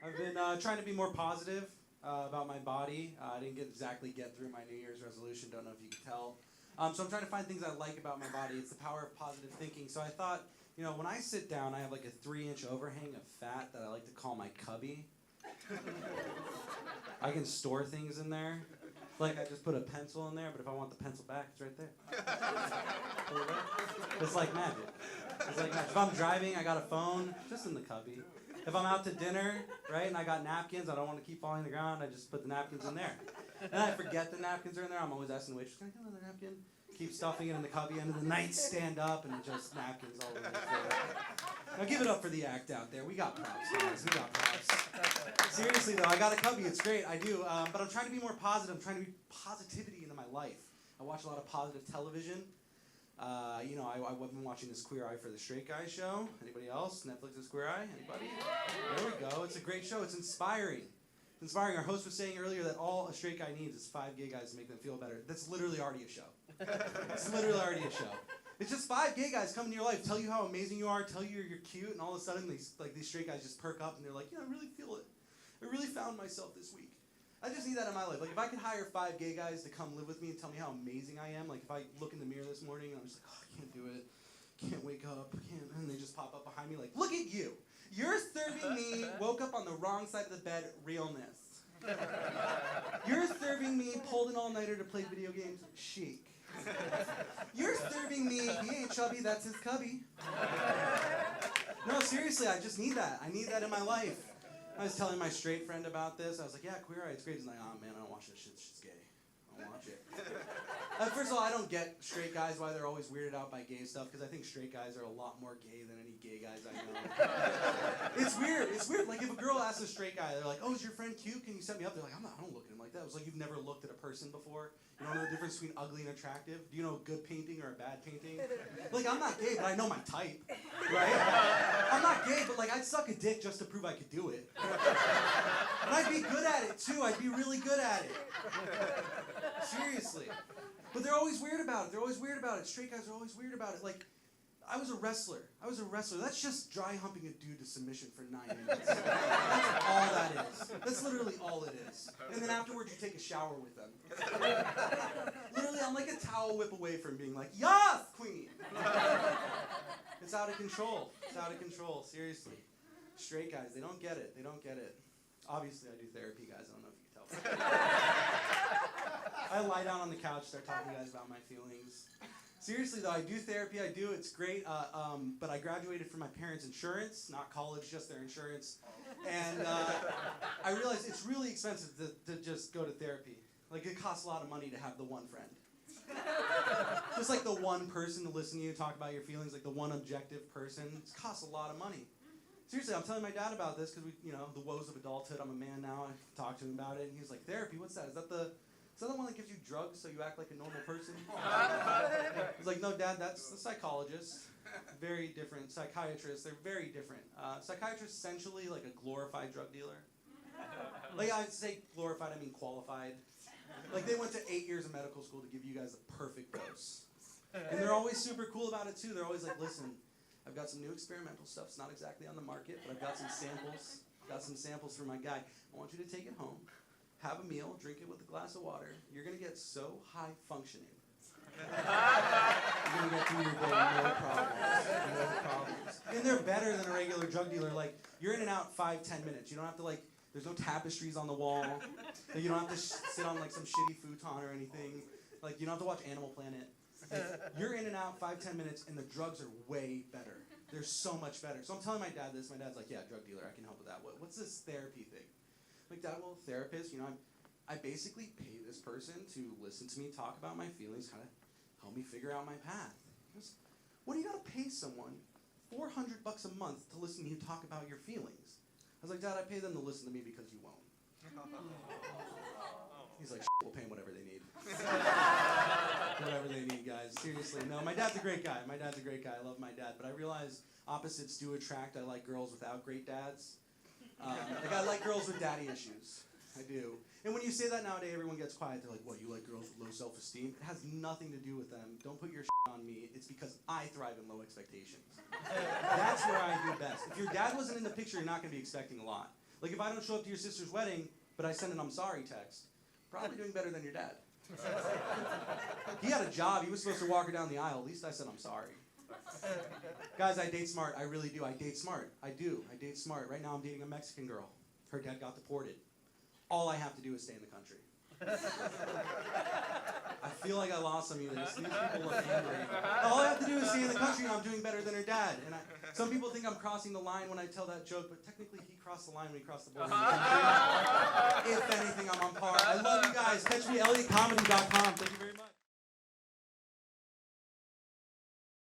I've been trying to be more positive about my body. I didn't exactly get through my New Year's resolution. Don't know if you can tell. So I'm trying to find things I like about my body. It's the power of positive thinking. So I thought, when I sit down, I have like a 3-inch overhang of fat that I like to call my cubby. I can store things in there. Like I just put a pencil in there, but if I want the pencil back, it's right there. It's like magic. It's like magic. If I'm driving, I got a phone, just in the cubby. If I'm out to dinner, right, and I got napkins, I don't want to keep falling on the ground, I just put the napkins in there. And I forget the napkins are in there. I'm always asking the waitress, can I get another napkin? Keep stuffing it in the cubby, end of the night, stand up, and just napkins all over the floor. Now give it up for the act out there. We got props, guys. We got props. Seriously, though, I got a cubby. It's great. I do. But I'm trying to be more positive. I'm trying to be positivity into my life. I watch a lot of positive television. I've been watching this Queer Eye for the Straight Guy show. Anybody else? Netflix's Queer Eye? Anybody? There we go. It's a great show. It's inspiring. It's inspiring. Our host was saying earlier that all a straight guy needs is 5 gay guys to make them feel better. That's literally already a show. It's literally already a show. It's just 5 gay guys come into your life, tell you how amazing you are, tell you you're cute, and all of a sudden these straight guys just perk up and they're like, I really feel it. I really found myself this week. I just need that in my life. Like if I could hire 5 gay guys to come live with me and tell me how amazing I am, like if I look in the mirror this morning and I'm just like, I can't do it, can't wake up, and they just pop up behind me like, look at you. You're serving me, woke up on the wrong side of the bed, realness. You're serving me, pulled an all-nighter to play video games, chic. You're serving me, he ain't chubby, that's his cubby. No, seriously, I just need that. I need that in my life. I was telling my straight friend about this. I was like, yeah, Queer Eye, it's great. He's like, oh man, I don't watch this shit. Shit's gay. I don't watch it. First of all, I don't get straight guys why they're always weirded out by gay stuff, because I think straight guys are a lot more gay than any gay guys I know. It's weird. It's weird. Like if a girl asks a straight guy, they're like, oh, is your friend cute? Can you set me up? They're like, I don't look at him like that. It was like you've never looked at a person before. You don't know the difference between ugly and attractive? Do you know a good painting or a bad painting? Like, I'm not gay, but I know my type, right? I'm not gay, but like, I'd suck a dick just to prove I could do it. And I'd be good at it, too. I'd be really good at it. Seriously. But they're always weird about it. They're always weird about it. Straight guys are always weird about it. Like, I was a wrestler. That's just dry humping a dude to submission for 9 minutes. That's all that is. That's literally all it is. And then afterwards, you take a shower with them. Literally, I'm like a towel whip away from being like, yes, queen. It's out of control. It's out of control. Seriously. Straight guys, they don't get it. They don't get it. Obviously, I do therapy, guys. I don't know if you can tell. I lie down on the couch, start talking to you guys about my feelings. Seriously, though, I do therapy. I do. It's great. But I graduated from my parents' insurance, not college, just their insurance. And I realized it's really expensive to just go to therapy. Like, it costs a lot of money to have the one friend. Just like the one person to listen to you talk about your feelings, like the one objective person. It costs a lot of money. Seriously, I'm telling my dad about this because the woes of adulthood. I'm a man now. I talked to him about it, and he was like, "Therapy? What's that? Is that the one that gives you drugs so you act like a normal person?" He's like, "No, Dad, that's the psychologist. Very different. Psychiatrists, they're very different. Psychiatrists essentially like a glorified drug dealer. Like I say glorified, I mean qualified. Like they went to 8 years of medical school to give you guys the perfect dose. And they're always super cool about it too. They're always like, listen, I've got some new experimental stuff. It's not exactly on the market, but I've got some samples. Got some samples for my guy. I want you to take it home, have a meal, drink it with a glass of water. You're going to get so high functioning. You're going to get through your day, no problems. No problems. And they're better than a regular drug dealer. Like, you're in and out 5-10 minutes. You don't have to, like, there's no tapestries on the wall. You don't have to sit on, like, some shitty futon or anything. Like, you don't have to watch Animal Planet. You're in and out 5-10 minutes, and the drugs are way better. They're so much better. So I'm telling my dad this. My dad's like, yeah, drug dealer, I can help with that. What's this therapy thing? I'm like, Dad, well, therapist, I basically pay this person to listen to me talk about my feelings, kind of help me figure out my path. He goes, what do you got to pay someone $400 a month to listen to you talk about your feelings? I was like, Dad, I pay them to listen to me because you won't. He's like, we'll pay them whatever they need. Whatever they need, guys. Seriously. No, my dad's a great guy. I love my dad. But I realize opposites do attract. I like girls without great dads. Like I like girls with daddy issues. I do. And when you say that nowadays, everyone gets quiet. They're like, what, you like girls with low self-esteem? It has nothing to do with them. Don't put your shit on me. It's because I thrive in low expectations. That's where I do best. If your dad wasn't in the picture, you're not going to be expecting a lot. Like if I don't show up to your sister's wedding, but I send an I'm sorry text, probably doing better than your dad. He had a job. He was supposed to walk her down the aisle. At least I said I'm sorry. Guys, I date smart. I really do. I date smart. I do. I date smart. Right now I'm dating a Mexican girl. Her dad got deported. All I have to do is stay in the country. I feel like I lost some of you. These people look angry. All I have to do is stay in the country and I'm doing better than her dad. And some people think I'm crossing the line when I tell that joke, but technically he crossed the line when he crossed the border. If anything, I'm on par. I love you guys. Catch me at ElliottComedy.com. Thank you very much.